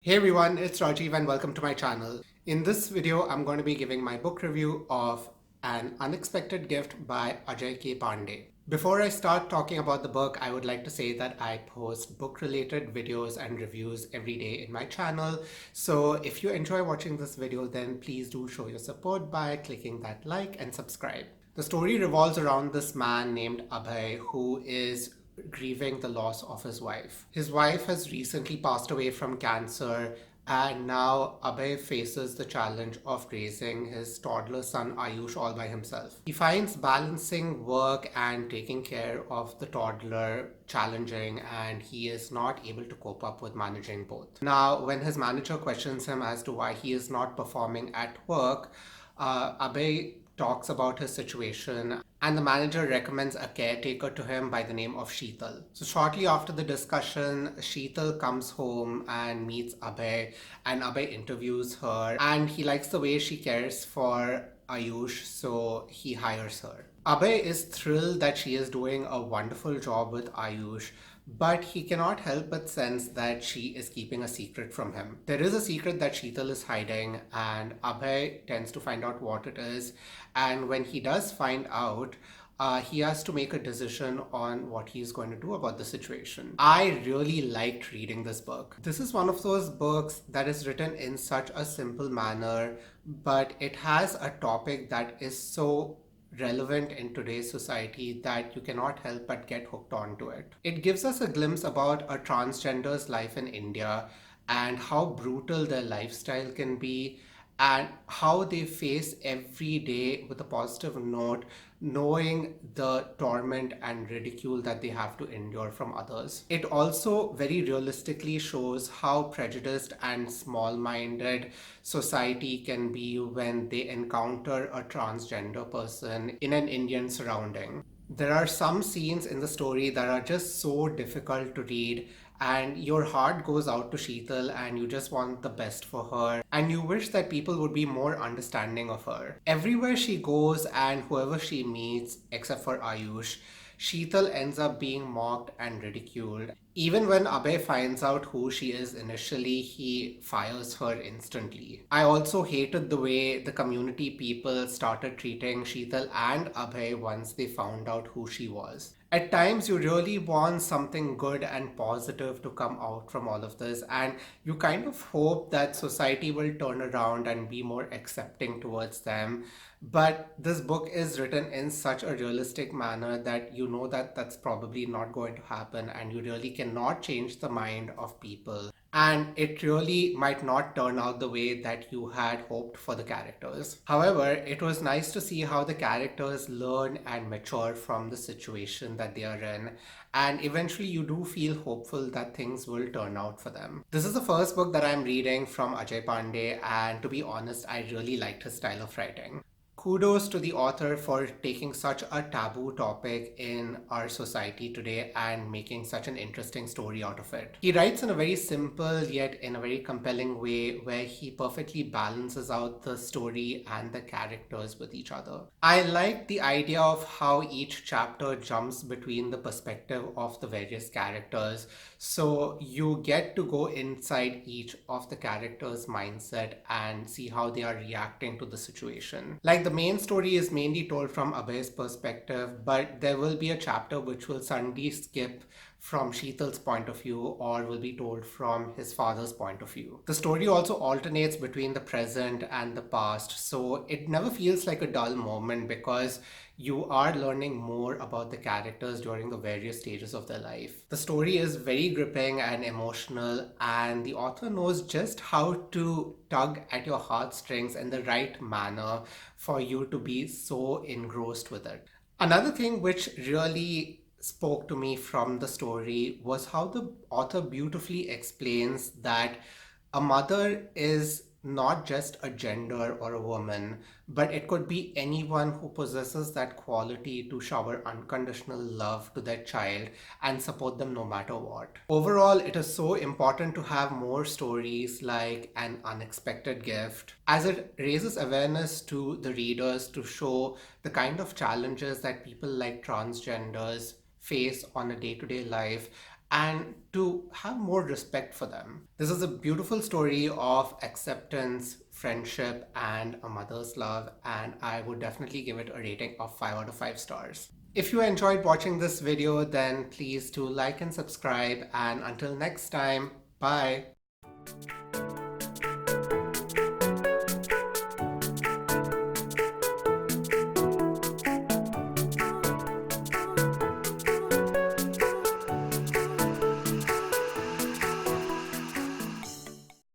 Hey everyone, it's Rajiv and welcome to my channel. In this video, I'm going to be giving my book review of An Unexpected Gift by Ajay K. Pandey. Before I start talking about the book, I would like to say that I post book-related videos and reviews every day in my channel. So if you enjoy watching this video, then please do show your support by clicking that like and subscribe. The story revolves around this man named Abhay who is grieving the loss of his wife. His wife has recently passed away from cancer, and now Abhay faces the challenge of raising his toddler son Ayush all by himself. He finds balancing work and taking care of the toddler challenging, and he is not able to cope up with managing both. Now, when his manager questions him as to why he is not performing at work, Abhay talks about his situation, and the manager recommends a caretaker to him by the name of Sheetal. So, shortly after the discussion, Sheetal comes home and meets Abhay, and Abhay interviews her, and he likes the way she cares for Ayush, so he hires her. Abhay is thrilled that she is doing a wonderful job with Ayush, but he cannot help but sense that she is keeping a secret from him. There is a secret that Sheetal is hiding, and Abhay tends to find out what it is. And when he does find out, he has to make a decision on what he's going to do about the situation. I really liked reading this book. This is one of those books that is written in such a simple manner, but it has a topic that is so relevant in today's society that you cannot help but get hooked onto it. It gives us a glimpse about a transgender's life in India and how brutal their lifestyle can be and how they face every day with a positive note, knowing the torment and ridicule that they have to endure from others. It also very realistically shows how prejudiced and small minded society can be when they encounter a transgender person in an Indian surrounding. There are some scenes in the story that are just so difficult to read, and your heart goes out to Sheetal and you just want the best for her and you wish that people would be more understanding of her. Everywhere she goes and whoever she meets, except for Ayush, Sheetal ends up being mocked and ridiculed. Even when Abhay finds out who she is initially, he fires her instantly. I also hated the way the community people started treating Sheetal and Abhay once they found out who she was. At times, you really want something good and positive to come out from all of this, and you kind of hope that society will turn around and be more accepting towards them. But this book is written in such a realistic manner that you know that that's probably not going to happen, and you really cannot change the mind of people. And it really might not turn out the way that you had hoped for the characters. However, it was nice to see how the characters learn and mature from the situation that they are in, and eventually you do feel hopeful that things will turn out for them. This is the first book that I'm reading from Ajay Pandey, and to be honest, I really liked his style of writing. Kudos to the author for taking such a taboo topic in our society today and making such an interesting story out of it. He writes in a very simple yet in a very compelling way where he perfectly balances out the story and the characters with each other. I like the idea of how each chapter jumps between the perspective of the various characters, so you get to go inside each of the characters' mindset and see how they are reacting to the situation. Like the main story is mainly told from Abhay's perspective, but there will be a chapter which will suddenly skip from Sheetal's point of view or will be told from his father's point of view. The story also alternates between the present and the past, so it never feels like a dull moment because you are learning more about the characters during the various stages of their life. The story is very gripping and emotional, and the author knows just how to tug at your heartstrings in the right manner for you to be so engrossed with it. Another thing which really spoke to me from the story was how the author beautifully explains that a mother is not just a gender or a woman, but it could be anyone who possesses that quality to shower unconditional love to their child and support them no matter what. Overall, it is so important to have more stories like An Unexpected Gift, as it raises awareness to the readers to show the kind of challenges that people like transgenders face on a day to day life and to have more respect for them. This is a beautiful story of acceptance, friendship, and a mother's love, and I would definitely give it a rating of 5 out of 5 stars. If you enjoyed watching this video, then please do like and subscribe, and until next time, bye.